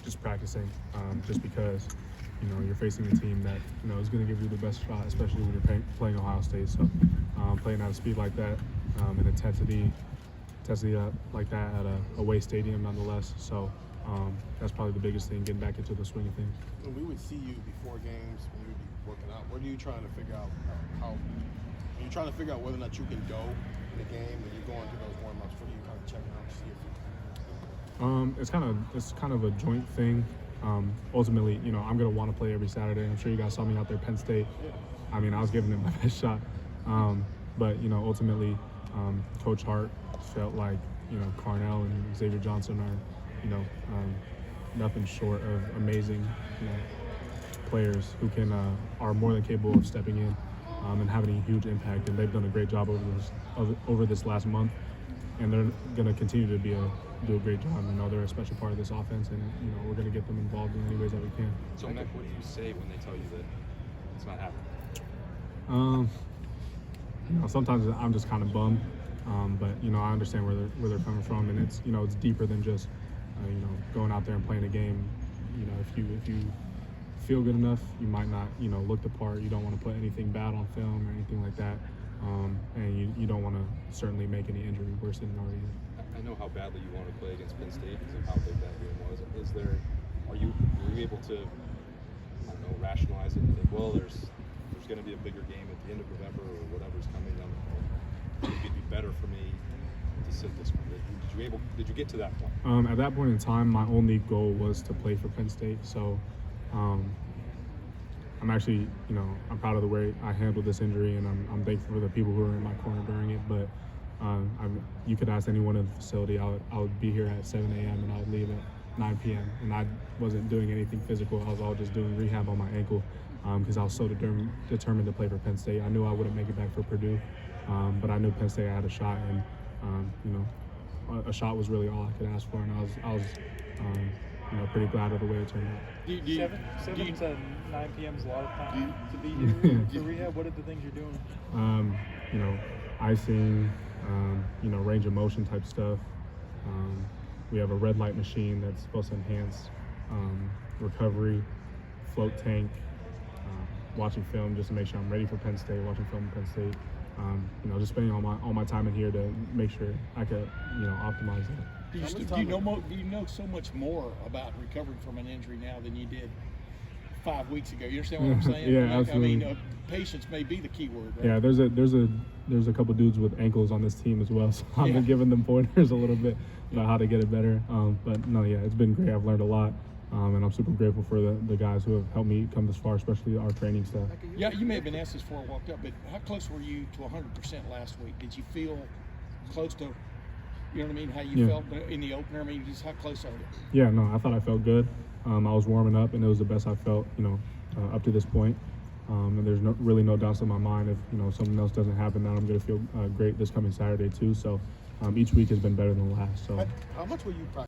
just practicing, just because you're facing a team that is going to give you the best shot, especially when you're playing Ohio State. So playing at a speed like that, and intensity like that at a away stadium, nonetheless. So that's probably the biggest thing, getting back into the swing of things. When we would see you before games, when you would be working out, what are you trying to figure out? Are you trying to figure out whether or not you can go in the game when you're going through those warm-ups? What are you kind of checking out to see if you It's kind of a joint thing. Ultimately, I'm gonna want to play every Saturday. I'm sure you guys saw me out there, Penn State. I mean, I was giving it my best shot. But ultimately, Coach Hart felt like Carnell and Xavier Johnson are nothing short of amazing players who are more than capable of stepping in and having a huge impact. And they've done a great job over this last month, and they're gonna continue to do a great job. They're a special part of this offense, and we're going to get them involved in any ways that we can. So, Emeka, what do you say when they tell you that it's not happening? Sometimes I'm just kind of bummed, but I understand where they're coming from, and it's it's deeper than just going out there and playing a game. If you feel good enough, you might not look the part. You don't want to put anything bad on film or anything like that, and you don't want to certainly make any injury worse than it already is. I know how badly you want to play against Penn State because of how big that game was. Were you able to, I don't know, rationalize it and think, well, there's going to be a bigger game at the end of November or whatever's coming down the road. It'd be better for me to sit this one. Did you get to that point? At that point in time, my only goal was to play for Penn State. So I'm actually, I'm proud of the way I handled this injury, and I'm thankful for the people who were in my corner during it. But you could ask anyone in the facility. I would be here at 7 a.m. and I would leave at 9 p.m. And I wasn't doing anything physical. I was all just doing rehab on my ankle because I was so determined to play for Penn State. I knew I wouldn't make it back for Purdue, but I knew Penn State had a shot, and a shot was really all I could ask for. And I was pretty glad of the way it turned out. 7 to 9 p.m. is a lot of time to be here for rehab. What are the things you're doing? Icing, range of motion type stuff. We have a red light machine that's supposed to enhance recovery, float tank, watching film just to make sure I'm ready for Penn State, watching film in Penn State. Just spending all my time in here to make sure I could, optimize that. Do you know so much more about recovering from an injury now than you did 5 weeks ago? You understand what I'm saying? Yeah, absolutely. I mean, patience may be the key word, right? Yeah, there's a couple dudes with ankles on this team as well, so I've been giving them pointers a little bit about how to get it better. But no, yeah, it's been great. I've learned a lot, and I'm super grateful for the guys who have helped me come this far, especially our training staff. Yeah, you may have been asked this before I walked up, but how close were you to 100% last week? Did you feel close to, you know what I mean, how you felt in the opener? I mean, just how close are you? Yeah, no, I thought I felt good. I was warming up, and it was the best I felt, up to this point. And there's really no doubts in my mind if something else doesn't happen, that I'm going to feel great this coming Saturday too. So each week has been better than the last. So how much were you practicing?